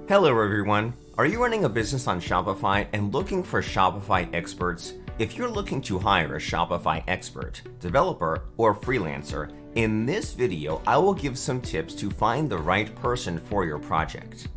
Hello everyone! Are you running a business on Shopify and looking for Shopify experts? If you're looking to hire a Shopify expert, developer, or freelancer, in this video I will give some tips to find the right person for your project.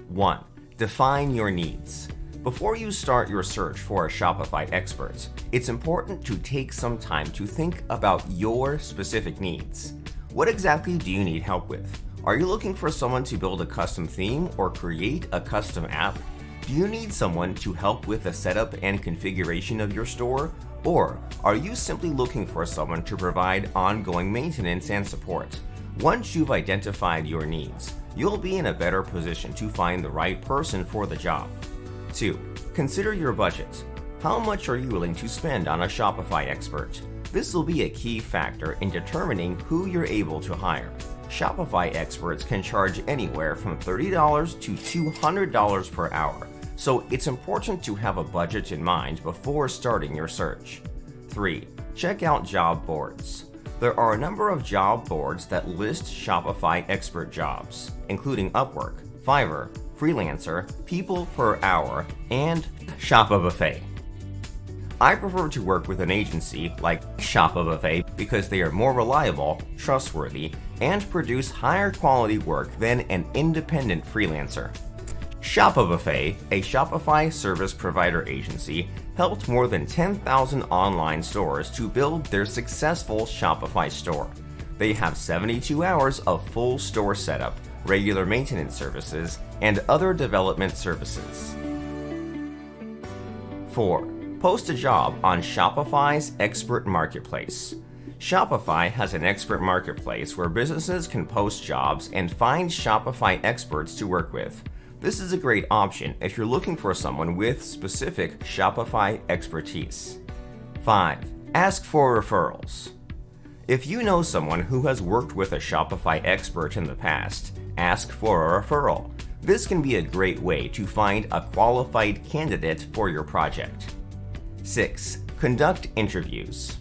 1. Define your needs. Before you start your search for a Shopify expert, it's important to take some time to think about your specific needs. What exactly do you need help with? Are you looking for someone to build a custom theme or create a custom app? Do you need someone to help with the setup and configuration of your store? Or are you simply looking for someone to provide ongoing maintenance and support? Once you've identified your needs, you'll be in a better position to find the right person for the job. 2. Consider your budget. How much are you willing to spend on a Shopify expert? This will be a key factor in determining who you're able to hire. Shopify experts can charge anywhere from $30 to $200 per hour, so it's important to have a budget in mind before starting your search. 3. Check out job boards. There are a number of job boards that list Shopify expert jobs, including Upwork, Fiverr, Freelancer, People Per Hour, and Shopify. I prefer to work with an agency like Shopify because they are more reliable, trustworthy, and produce higher quality work than an independent freelancer. Shopify, a Shopify service provider agency, helped more than 10,000 online stores to build their successful Shopify store. They have 72 hours of full store setup, regular maintenance services, and other development services. 4. Post a job on Shopify's Expert Marketplace. Shopify has an expert marketplace where businesses can post jobs and find Shopify experts to work with. This is a great option if you're looking for someone with specific Shopify expertise. 5. Ask for referrals. If you know someone who has worked with a Shopify expert in the past, ask for a referral. This can be a great way to find a qualified candidate for your project. 6. Conduct interviews.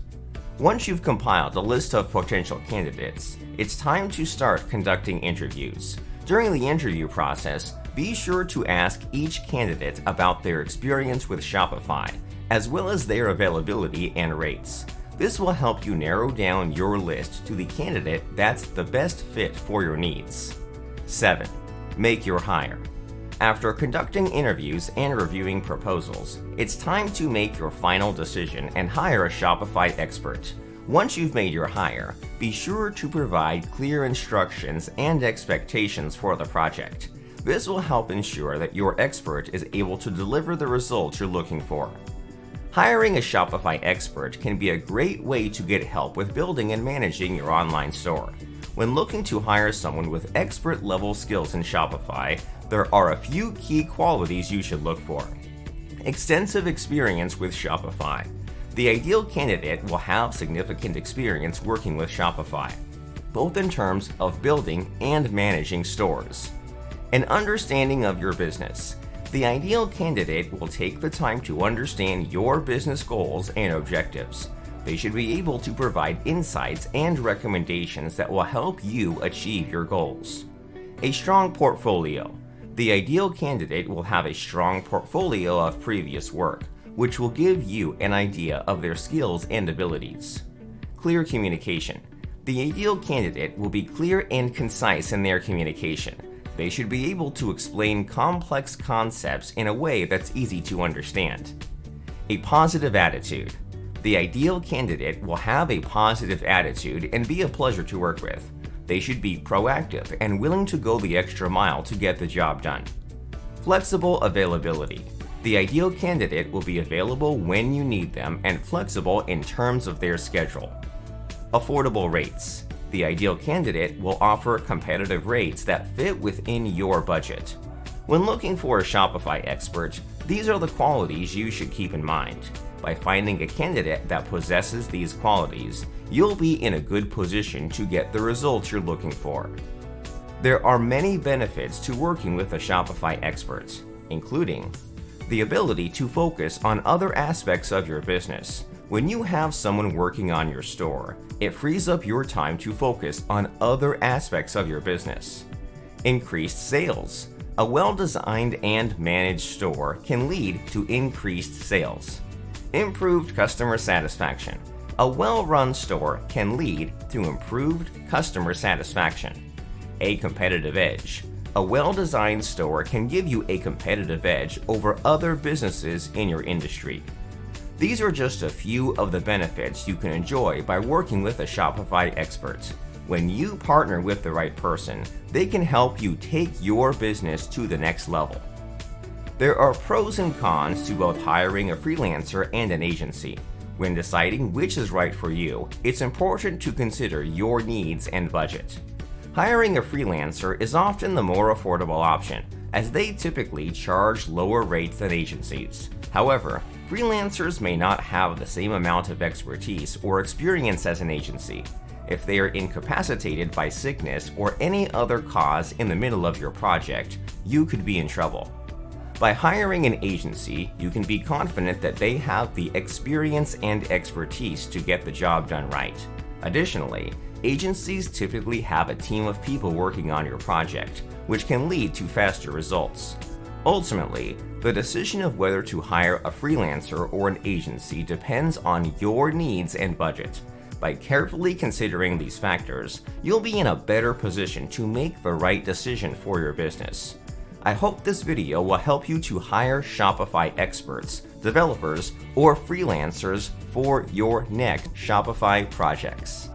Once you've compiled a list of potential candidates, it's time to start conducting interviews. During the interview process, be sure to ask each candidate about their experience with Shopify, as well as their availability and rates. This will help you narrow down your list to the candidate that's the best fit for your needs. 7. Make your hire. After conducting interviews and reviewing proposals, it's time to make your final decision and hire a Shopify expert. Once you've made your hire, be sure to provide clear instructions and expectations for the project. This will help ensure that your expert is able to deliver the results you're looking for. Hiring a Shopify expert can be a great way to get help with building and managing your online store. When looking to hire someone with expert-level skills in Shopify, there are a few key qualities you should look for. Extensive experience with Shopify. The ideal candidate will have significant experience working with Shopify, both in terms of building and managing stores. An understanding of your business. The ideal candidate will take the time to understand your business goals and objectives. They should be able to provide insights and recommendations that will help you achieve your goals. A strong portfolio. The ideal candidate will have a strong portfolio of previous work, which will give you an idea of their skills and abilities. Clear communication. The ideal candidate will be clear and concise in their communication. They should be able to explain complex concepts in a way that's easy to understand. A positive attitude. The ideal candidate will have a positive attitude and be a pleasure to work with. They should be proactive and willing to go the extra mile to get the job done. Flexible availability. The ideal candidate will be available when you need them and flexible in terms of their schedule. Affordable rates. The ideal candidate will offer competitive rates that fit within your budget. When looking for a Shopify expert, these are the qualities you should keep in mind. By finding a candidate that possesses these qualities, you'll be in a good position to get the results you're looking for. There are many benefits to working with a Shopify expert, including the ability to focus on other aspects of your business. When you have someone working on your store, it frees up your time to focus on other aspects of your business. Increased sales. A well-designed and managed store can lead to increased sales. Improved customer satisfaction. A well-run store can lead to improved customer satisfaction. A competitive edge. A well-designed store can give you a competitive edge over other businesses in your industry. These are just a few of the benefits you can enjoy by working with a Shopify expert. When you partner with the right person, they can help you take your business to the next level. There are pros and cons to both hiring a freelancer and an agency. When deciding which is right for you, it's important to consider your needs and budget. Hiring a freelancer is often the more affordable option, as they typically charge lower rates than agencies. However, freelancers may not have the same amount of expertise or experience as an agency. If they are incapacitated by sickness or any other cause in the middle of your project, you could be in trouble. By hiring an agency, you can be confident that they have the experience and expertise to get the job done right. Additionally, agencies typically have a team of people working on your project, which can lead to faster results. Ultimately, the decision of whether to hire a freelancer or an agency depends on your needs and budget. By carefully considering these factors, you'll be in a better position to make the right decision for your business. I hope this video will help you to hire Shopify experts, developers, or freelancers for your next Shopify projects.